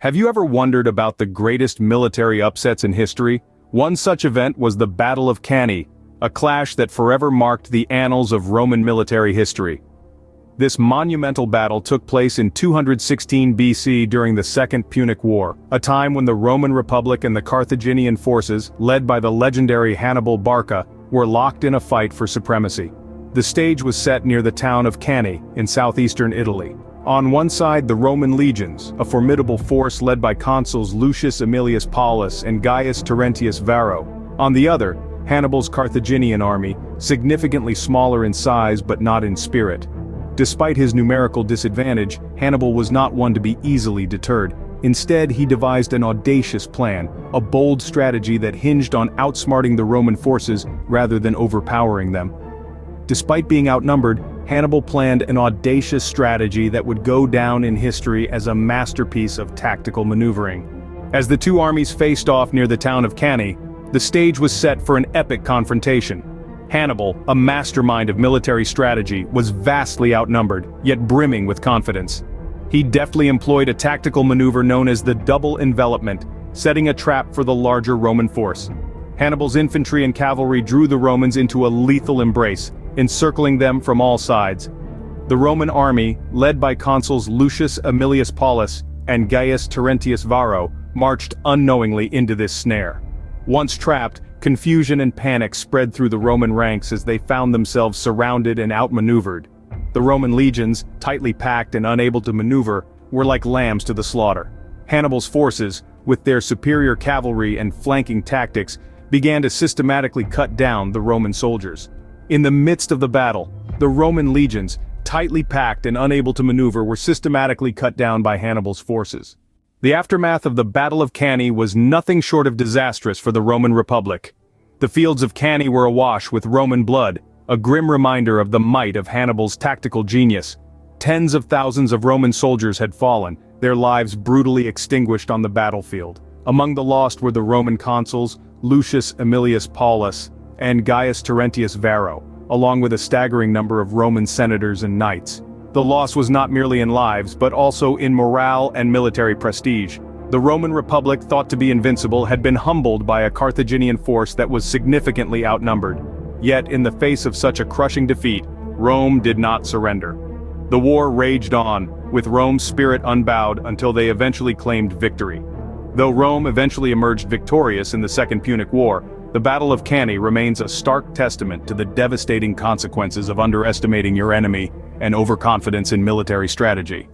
Have you ever wondered about the greatest military upsets in history? One such event was the Battle of Cannae, a clash that forever marked the annals of Roman military history. This monumental battle took place in 216 BC during the Second Punic War, a time when the Roman Republic and the Carthaginian forces, led by the legendary Hannibal Barca, were locked in a fight for supremacy. The stage was set near the town of Cannae in southeastern Italy. On one side, the Roman legions, a formidable force led by consuls Lucius Aemilius Paullus and Gaius Terentius Varro. On the other, Hannibal's Carthaginian army, significantly smaller in size but not in spirit. Despite his numerical disadvantage, Hannibal was not one to be easily deterred. Instead, he devised an audacious plan, a bold strategy that hinged on outsmarting the Roman forces rather than overpowering them. Despite being outnumbered, Hannibal planned an audacious strategy that would go down in history as a masterpiece of tactical maneuvering. As the two armies faced off near the town of Cannae, the stage was set for an epic confrontation. Hannibal, a mastermind of military strategy, was vastly outnumbered, yet brimming with confidence. He deftly employed a tactical maneuver known as the double envelopment, setting a trap for the larger Roman force. Hannibal's infantry and cavalry drew the Romans into a lethal embrace, encircling them from all sides. The Roman army, led by consuls Lucius Aemilius Paullus and Gaius Terentius Varro, marched unknowingly into this snare. Once trapped, confusion and panic spread through the Roman ranks as they found themselves surrounded and outmaneuvered. The Roman legions, tightly packed and unable to maneuver, were like lambs to the slaughter. Hannibal's forces, with their superior cavalry and flanking tactics, began to systematically cut down the Roman soldiers. In the midst of the battle, the Roman legions, tightly packed and unable to maneuver, were systematically cut down by Hannibal's forces. The aftermath of the Battle of Cannae was nothing short of disastrous for the Roman Republic. The fields of Cannae were awash with Roman blood, a grim reminder of the might of Hannibal's tactical genius. Tens of thousands of Roman soldiers had fallen, their lives brutally extinguished on the battlefield. Among the lost were the Roman consuls, Lucius Aemilius Paullus, and Gaius Terentius Varro, along with a staggering number of Roman senators and knights. The loss was not merely in lives, but also in morale and military prestige. The Roman Republic, thought to be invincible, had been humbled by a Carthaginian force that was significantly outnumbered. Yet, in the face of such a crushing defeat, Rome did not surrender. The war raged on, with Rome's spirit unbowed until they eventually claimed victory. Though Rome eventually emerged victorious in the Second Punic War, the Battle of Cannae remains a stark testament to the devastating consequences of underestimating your enemy and overconfidence in military strategy.